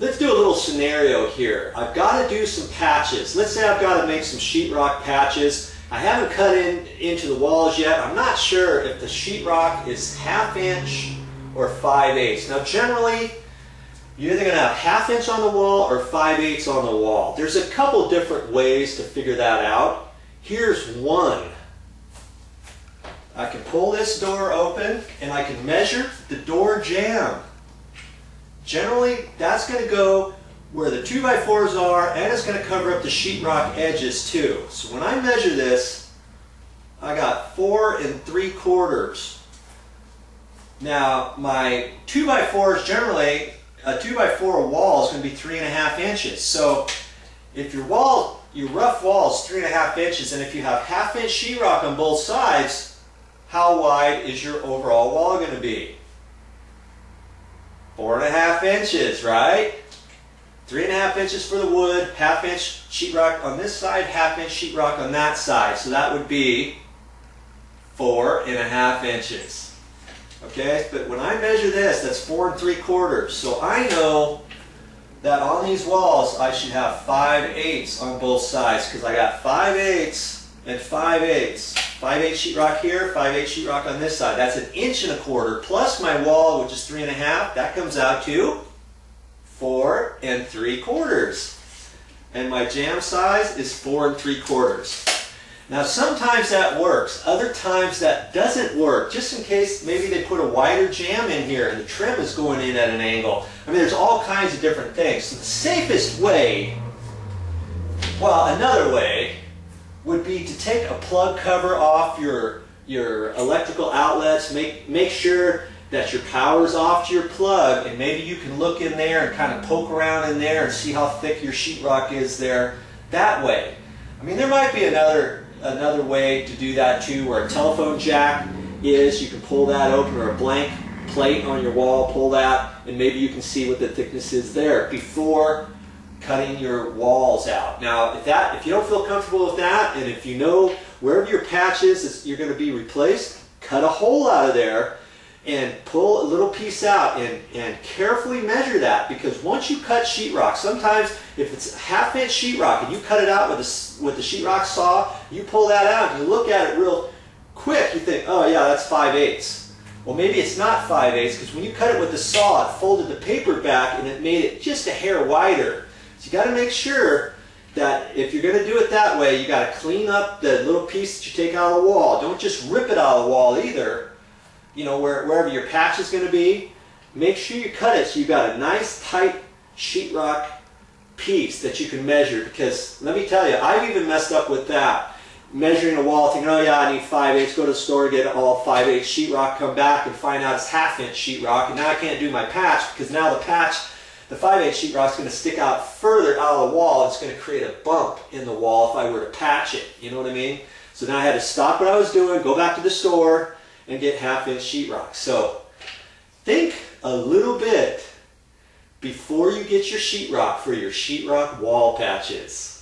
Let's do a little scenario here. I've got to do some patches. Let's say I've got to make some sheetrock patches. I haven't cut into the walls yet. I'm not sure if the sheetrock is 1/2 inch or 5/8. Now generally, you're either going to have 1/2 inch on the wall or 5/8 on the wall. There's a couple different ways to figure that out. Here's one. I can pull this door open and I can measure the door jamb. Generally, that's going to go where the 2x4s are, and it's going to cover up the sheetrock edges too. So when I measure this, I got 4 3/4. Now my 2x4s, generally, a 2x4 wall is going to be 3.5 inches. So if your rough wall is 3.5 inches, and if you have 1/2 inch sheetrock on both sides, how wide is your overall wall going to be? 4.5 inches, right? 3.5 inches for the wood, 1/2 inch sheetrock on this side, 1/2 inch sheetrock on that side. So that would be 4.5 inches. Okay, but when I measure this, that's 4 3/4. So I know that on these walls I should have 5/8 on both sides, because I got 5/8 and 5/8. 5/8 sheetrock here, 5/8 sheetrock on this side. That's 1 1/4 plus my wall, which is 3.5. That comes out to 4 3/4. And my jamb size is 4 3/4. Now sometimes that works, other times that doesn't work. Just in case maybe they put a wider jamb in here and the trim is going in at an angle. I mean, there's all kinds of different things. So the safest way, well, another way would be to take a plug cover off your electrical outlets. Make sure that your power's off to your plug, and maybe you can look in there and kind of poke around in there and see how thick your sheetrock is there that way. I mean, there might be another way to do that too, where a telephone jack is. You can pull that open, or a blank plate on your wall, pull that, and maybe you can see what the thickness is there before cutting your walls out. Now, if you don't feel comfortable with that, and if you know wherever your patch is you're going to be replaced, cut a hole out of there and pull a little piece out and carefully measure that, because once you cut sheetrock, sometimes if it's 1/2 inch sheetrock and you cut it out with the sheetrock saw, you pull that out and you look at it real quick, you think, oh yeah, that's 5/8. Well, maybe it's not 5/8, because when you cut it with the saw, it folded the paper back and it made it just a hair wider. So you got to make sure that if you're going to do it that way, you got to clean up the little piece that you take out of the wall. Don't just rip it out of the wall either. You know, wherever your patch is going to be, make sure you cut it so you got a nice tight sheetrock piece that you can measure. Because let me tell you, I've even messed up with that. Measuring a wall, thinking, oh yeah, I need 5/8, go to the store, get all 5/8 sheetrock, come back and find out it's 1/2 inch sheetrock, and now I can't do my patch, because now the 5/8 sheetrock is going to stick out further out of the wall. It's going to create a bump in the wall if I were to patch it. You know what I mean? So now I had to stop what I was doing, go back to the store, and get 1/2 inch sheetrock. So think a little bit before you get your sheetrock for your sheetrock wall patches.